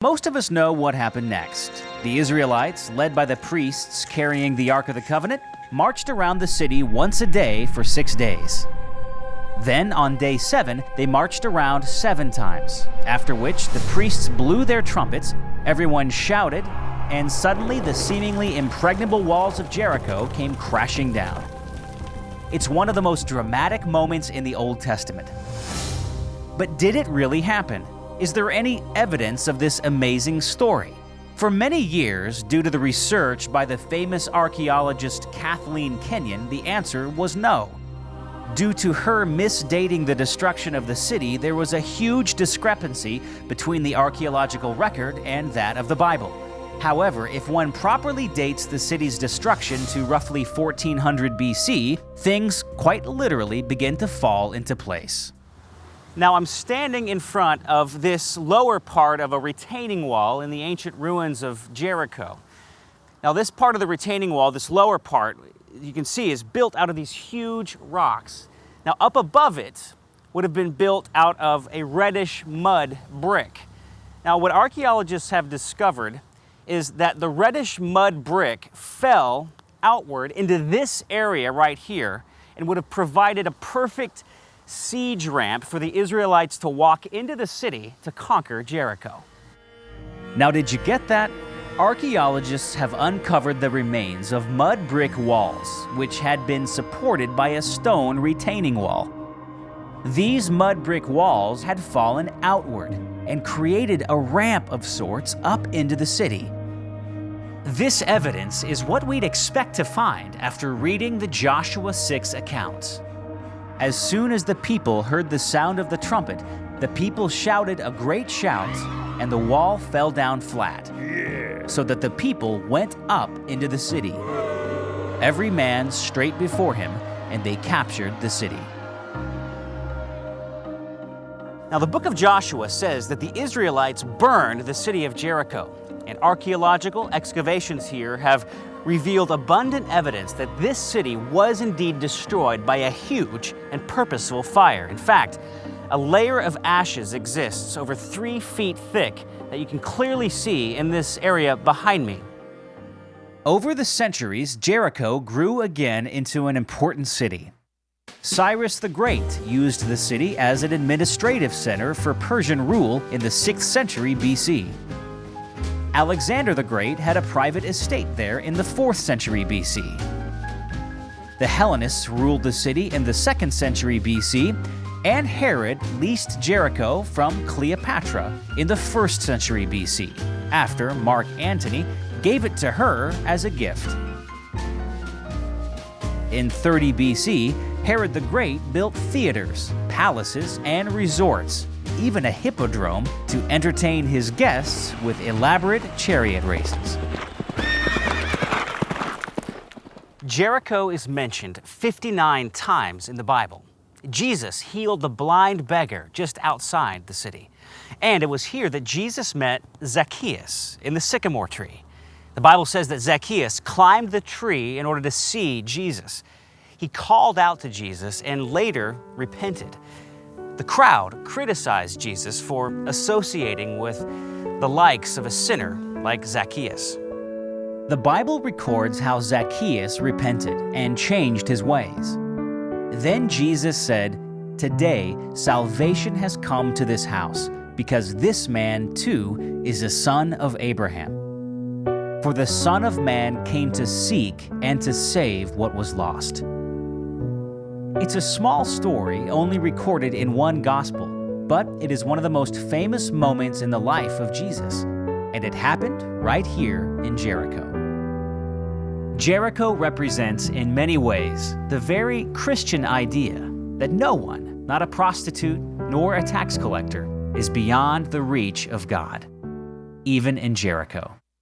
Most of us know what happened next. The Israelites, led by the priests carrying the Ark of the Covenant, marched around the city once a day for 6 days. Then, on day 7, they marched around 7 times, after which the priests blew their trumpets, everyone shouted, and suddenly the seemingly impregnable walls of Jericho came crashing down. It's one of the most dramatic moments in the Old Testament. But did it really happen? Is there any evidence of this amazing story? For many years, due to the research by the famous archaeologist Kathleen Kenyon, the answer was no. Due to her misdating the destruction of the city, there was a huge discrepancy between the archaeological record and that of the Bible. However, if one properly dates the city's destruction to roughly 1400 BC, things quite literally begin to fall into place. Now, I'm standing in front of this lower part of a retaining wall in the ancient ruins of Jericho. Now, this part of the retaining wall, this lower part, you can see is built out of these huge rocks. Now, up above it would have been built out of a reddish mud brick. Now, what archaeologists have discovered is that the reddish mud brick fell outward into this area right here and would have provided a perfect siege ramp for the Israelites to walk into the city to conquer Jericho. Now, did you get that? Archaeologists have uncovered the remains of mud brick walls, which had been supported by a stone retaining wall. These mud brick walls had fallen outward and created a ramp of sorts up into the city. This evidence is what we'd expect to find after reading the Joshua 6 account. As soon as the people heard the sound of the trumpet, the people shouted a great shout, and the wall fell down flat, so that the people went up into the city, every man straight before him, and they captured the city. Now, the book of Joshua says that the Israelites burned the city of Jericho, and archaeological excavations here have revealed abundant evidence that this city was indeed destroyed by a huge and purposeful fire. In fact, a layer of ashes exists over 3 feet thick that you can clearly see in this area behind me. Over the centuries, Jericho grew again into an important city. Cyrus the Great used the city as an administrative center for Persian rule in the 6th century BC. Alexander the Great had a private estate there in the 4th century BC. The Hellenists ruled the city in the 2nd century BC, and Herod leased Jericho from Cleopatra in the 1st century BC, after Mark Antony gave it to her as a gift. In 30 BC, Herod the Great built theaters, palaces, and resorts, even a hippodrome, to entertain his guests with elaborate chariot races. Jericho is mentioned 59 times in the Bible. Jesus healed the blind beggar just outside the city. And it was here that Jesus met Zacchaeus in the sycamore tree. The Bible says that Zacchaeus climbed the tree in order to see Jesus. He called out to Jesus and later repented. The crowd criticized Jesus for associating with the likes of a sinner like Zacchaeus. The Bible records how Zacchaeus repented and changed his ways. Then Jesus said, "Today salvation has come to this house, because this man too is a son of Abraham. For the Son of Man came to seek and to save what was lost." It's a small story only recorded in one gospel, but it is one of the most famous moments in the life of Jesus, and it happened right here in Jericho. Jericho represents in many ways the very Christian idea that no one, not a prostitute nor a tax collector, is beyond the reach of God, even in Jericho.